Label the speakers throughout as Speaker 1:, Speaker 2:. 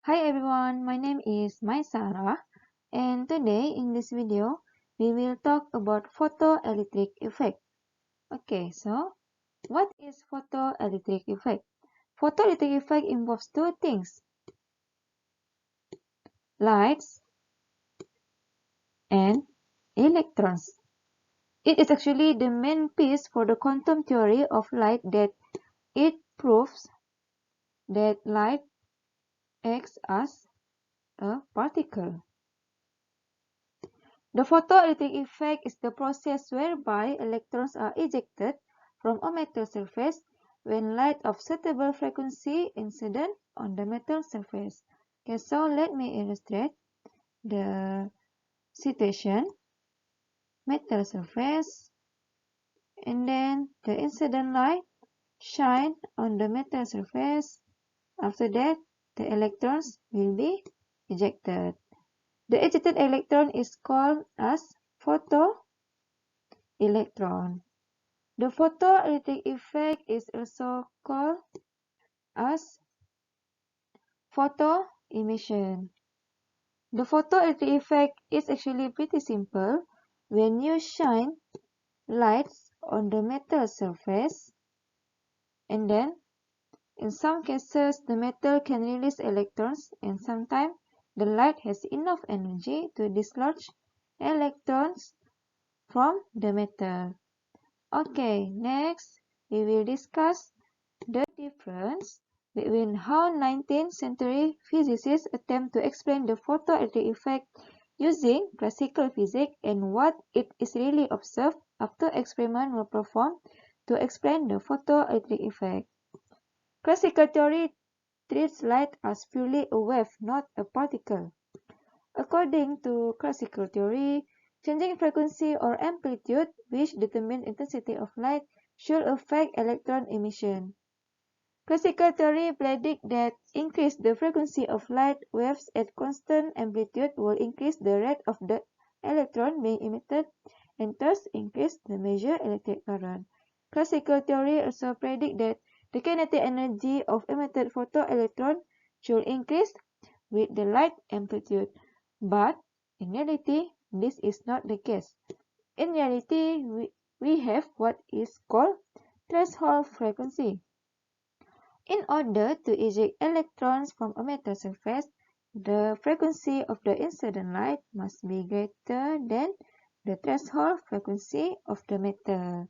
Speaker 1: Hi everyone, my name is Nurmaisarah, and today in this video we will talk about photoelectric effect. Okay, so what is photoelectric effect? Photoelectric effect involves two things: lights and electrons. It is actually the main piece for the quantum theory of light that it proves that light acts as a particle. The photoelectric effect is the process whereby electrons are ejected from a metal surface when light of suitable frequency incident on the metal surface. Okay, so let me illustrate the situation. Metal surface, and then the incident light shine on the metal surface. After that, the electrons will be ejected. The ejected electron is called as photoelectron. The photoelectric effect is also called as photoemission. The photoelectric effect is actually pretty simple. When you shine lights on the metal surface, and then in some cases the metal can release electrons, and sometimes the light has enough energy to dislodge electrons from the metal. Okay, next we will discuss the difference between how 19th century physicists attempt to explain the photoelectric effect using classical physics and what it is really observed after experiments were performed to explain the photoelectric effect. Classical theory treats light as purely a wave, not a particle. According to classical theory, changing frequency or amplitude, which determine intensity of light, should affect electron emission. Classical theory predicts that increase the frequency of light waves at constant amplitude will increase the rate of the electron being emitted and thus increase the measured electric current. Classical theory also predicts that the kinetic energy of emitted photoelectron should increase with the light amplitude. But in reality, this is not the case. In reality, we have what is called threshold frequency. In order to eject electrons from a metal surface, the frequency of the incident light must be greater than the threshold frequency of the metal.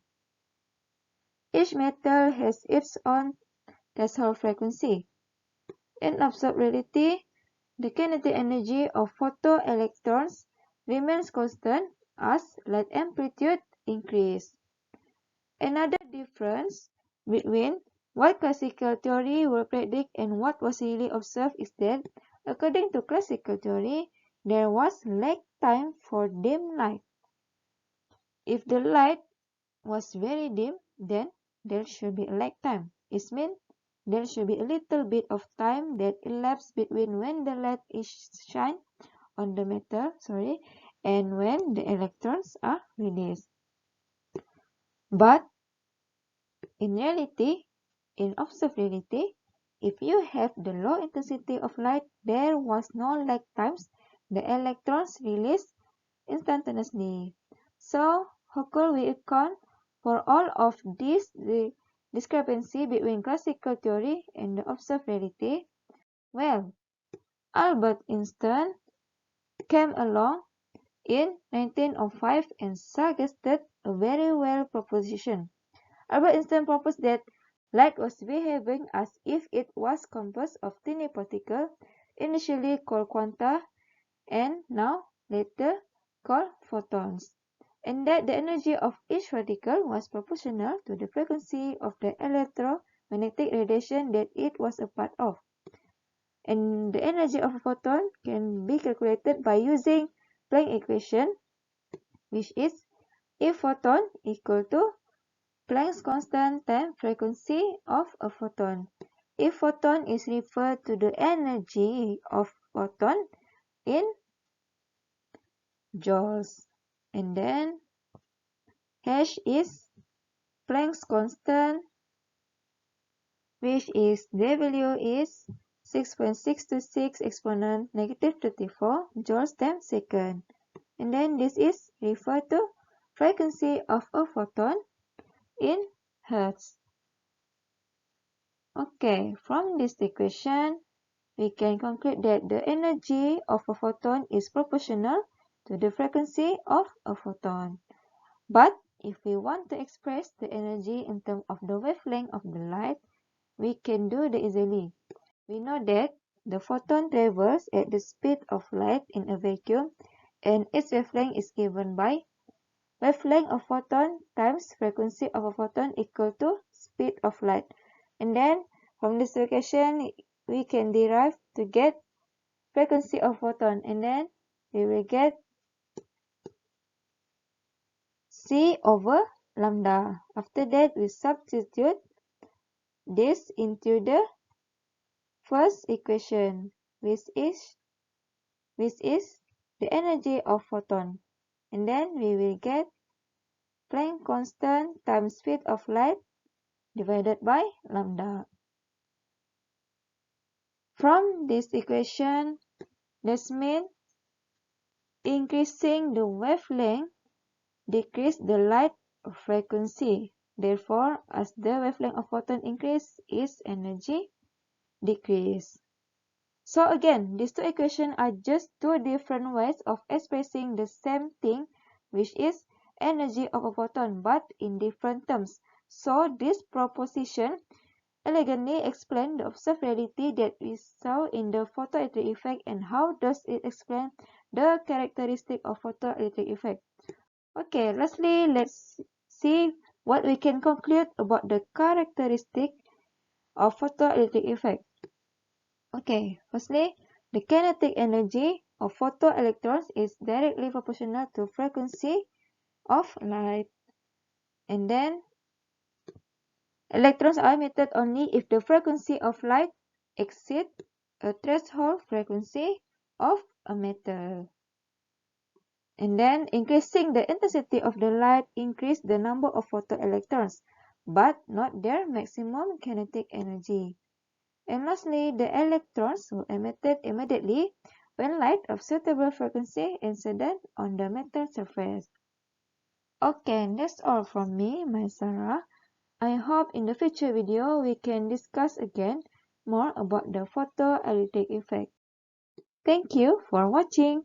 Speaker 1: Each metal has its own threshold frequency. In observed reality, the kinetic energy of photoelectrons remains constant as light amplitude increases. Another difference between what classical theory will predict and what was really observed is that, according to classical theory, there was lag time for dim light. If the light was very dim, then there should be a lag time. It means there should be a little bit of time that elapses between when the light is shined on the metal, and when the electrons are released. But in reality, in observed reality, if you have the low intensity of light, there was no lag times. The electrons released instantaneously. So, how could we account for all of this discrepancy between classical theory and the observed reality? Well, Albert Einstein came along in 1905 and suggested a very well proposition. Albert Einstein proposed that light was behaving as if it was composed of tiny particles, initially called quanta, and now later called photons, and that the energy of each particle was proportional to the frequency of the electromagnetic radiation that it was a part of. And the energy of a photon can be calculated by using Planck equation, which is E photon equal to Planck's constant times frequency of a photon. If photon is referred to the energy of photon in joules, and then H is Planck's constant, which is W is 6.626 exponent negative 34 joules per second. And then this is referred to frequency of a photon in hertz. Okay, from this equation, we can conclude that the energy of a photon is proportional to the frequency of a photon. But if we want to express the energy in terms of the wavelength of the light, we can do it easily. We know that the photon travels at the speed of light in a vacuum, and its wavelength is given by wavelength of photon times frequency of a photon equal to speed of light. And then from this equation, we can derive to get frequency of photon, and then we will get C over lambda. After that, we substitute this into the first equation, which is the energy of photon. And then we will get Planck constant times speed of light divided by lambda. From this equation, this means increasing the wavelength decrease the light frequency. Therefore, as the wavelength of photon increase, its energy decrease. So again, these two equations are just two different ways of expressing the same thing, which is energy of a photon, but in different terms. So this proposition elegantly explains the observed reality that we saw in the photoelectric effect and how does it explain the characteristic of photoelectric effect. Okay, lastly, let's see what we can conclude about the characteristic of photoelectric effect. Okay, firstly, the kinetic energy of photoelectrons is directly proportional to frequency of light. And then, electrons are emitted only if the frequency of light exceeds a threshold frequency of a metal. And then, increasing the intensity of the light increases the number of photoelectrons, but not their maximum kinetic energy. And lastly, the electrons were emitted immediately when light of suitable frequency incident on the metal surface. Okay, that's all from me, Nurmaisarah. I hope in the future video we can discuss again more about the photoelectric effect. Thank you for watching.